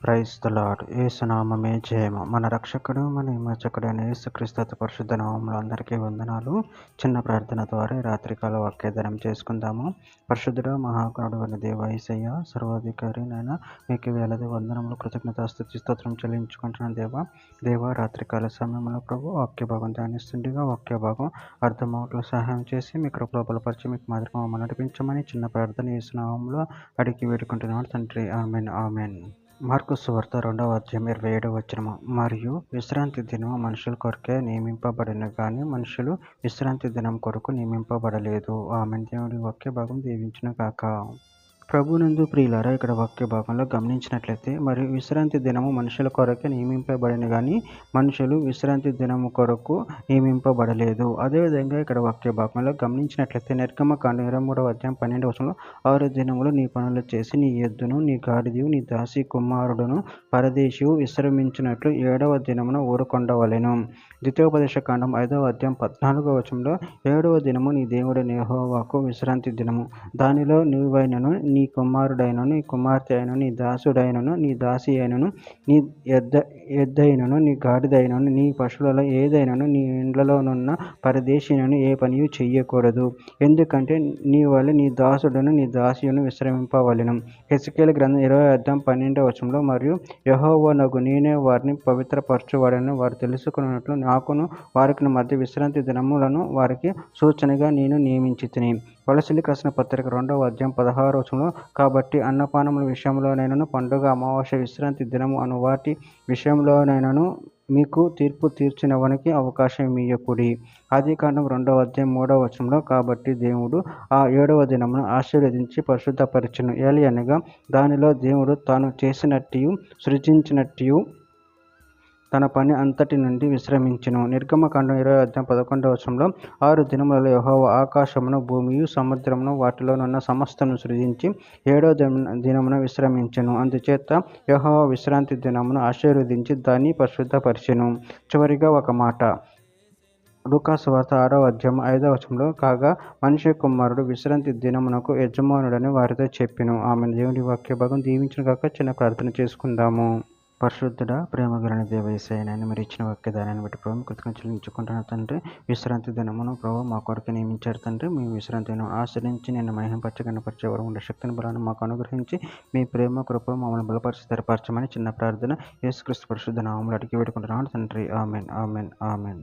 Praise the lord. యేసునామమే జయము. మన రక్షకుడు మన విమోచకుడైన యేసుక్రీస్తు అతి పరిశుద్ధ నామములో అందరికీ వందనాలు. చిన్న ప్రార్థన ద్వారా రాత్రికాల వాక్యదానం చేసుకుందాము. పరిశుద్ధుడు మహాగణుడు అయిన దేవ యేసయ్య, సర్వాధికారి నాయన, మీకు వేలాది వందనములు, కృతజ్ఞతాస్తుతి స్తోత్రం చెల్లించుకుంటున్నాను దేవ రాత్రికాల సమయంలో ప్రభు వాక్య భాగం ధ్యానిస్తుండగా వాక్య భాగం అర్థమవుట్లో సహాయం చేసి మీ కృపలో బలపరిచి మీకు మాదిరిగా మమ్మల్ని నడిపించమని చిన్న ప్రార్థన యేసునామములో అడిగి వేడుకుంటున్నాను తండ్రి. Amen amen. మార్కు సువార్త 2వ అధ్యాయం 27వ వచనము. మరియు విశ్రాంతి దినము మనుషుల కొరకే నియమింపబడిన గాని మనుషులు విశ్రాంతి దినం కొరకు నియమింపబడలేదు. ఆమెన్. దేవుడి వాక్య భాగం దీవించును గాక. ప్రభునందు ప్రియులారా, ఇక్కడ వాక్య భాగంలో గమనించినట్లయితే, మరియు విశ్రాంతి దినము మనుషుల కొరకే నియమింపబడిన కానీ మనుషులు విశ్రాంతి దినము కొరకు నియమింపబడలేదు. అదేవిధంగా ఇక్కడ వాక్య భాగంలో గమనించినట్లయితే నిర్గమకాండం 23వ అధ్యాయం 12వ వచనంలో 6 దినములు నీ పనులు చేసి నీ ఎద్దును నీ గాడిదయు నీ దాసి కుమారుడును పరదేశియు విశ్రమించినట్లు 7వ దినమున ఊరుకొండవలెను. ద్వితీయోపదేశకాండం 5వ అధ్యాయం 14వ వచనంలో 7వ దినము నీ దేవుడైన యెహోవాకు విశ్రాంతి దినము. దానిలో నీవైనను నీ కుమారుడైనను నీ కుమార్తె అయినను నీ దాసుడైనను నీ దాసి అయినను నీ ఎద్దైనను నీ గాడిదైనను నీ పశువులలో ఏదైనను నీ ఇండ్లలోనున్న పరదేశినను ఏ పనియు చెయ్యకూడదు. ఎందుకంటే నీ వల్ల నీ దాసుడును నీ దాసియును విశ్రమింపవలెను. హెస్కేలు గ్రంథం 20వ అధ్యాయం 12వ వచనంలో మరియు యెహోవానగు నేనే వారిని పవిత్రపరచువాడని వారు తెలుసుకున్నట్లు నాకును వారికి మధ్య విశ్రాంతి దినములను వారికి సూచనగా నేను నియమించితిని. కొలస్సీలకు రాసిన పత్రిక 2వ అధ్యాయం 16వ వచనంలో కాబట్టి అన్నపానముల విషయంలోనైనను పండుగ అమావాస్య విశ్రాంతి దినము అను వాటి విషయంలోనైనను మీకు తీర్పు తీర్చినవనికి అవకాశం ఇయ్యకుడి. ఆదికాండం 2వ అధ్యాయం 3వ వచనంలో కాబట్టి దేవుడు ఆ 7వ దినమును ఆశీర్వదించి పరిశుద్ధపరచెను. ఏలయనగా దానిలో దేవుడు తాను చేసినట్టియు సృజించినట్టియు తన పని అంతటి నుండి విశ్రమించెను. నిర్గమకాండం 20వ అధ్యాయం 11వ వచనంలో 6 దినములలో యెహోవా ఆకాశమును భూమియు సముద్రమును వాటిలోనున్న సమస్తను సృజించి 7వ దినమున విశ్రమించెను. అందుచేత యెహోవా విశ్రాంతి దినమును ఆశీర్వదించి దాన్ని పరిశుద్ధపరిచెను. చివరిగా ఒక మాట, లూకా సువార్త 6వ అధ్యాయం 5వ వచనంలో కాగా మనిషి కుమారుడు విశ్రాంతి దినమునకు యజమానుడని వారితో చెప్పెను. ఆమె. దేవుని వాక్య భాగం దీవించును గాక. చిన్న ప్రార్థన చేసుకుందాము. పరిశుద్ధుడా, ప్రేమ కలిగిన దేవ యేసయ్య, మీరు ఇచ్చిన వాక్యదానాన్ని బట్టి ప్రభు కృతజ్ఞతలు చెల్లించుకుంటున్నాను తండ్రి. విశ్రాంతి దినమును ప్రభు మా కొరకు నియమించారు తండ్రి. మీ విశ్రాంతిని ఆశ్రయించి నేను మహిమపరచ గణపరిచే వరకు ఉండే శక్తిని బలాన్ని మాకు అనుగ్రహించి మీ ప్రేమ కృప మమ్మల్ని బలపరిచి స్థిరపరచమని చిన్న ప్రార్థన యేసుక్రీస్తు పరిశుద్ధ నామములో అడిగి వేడుకుంటున్నాను తండ్రి. Amen amen amen.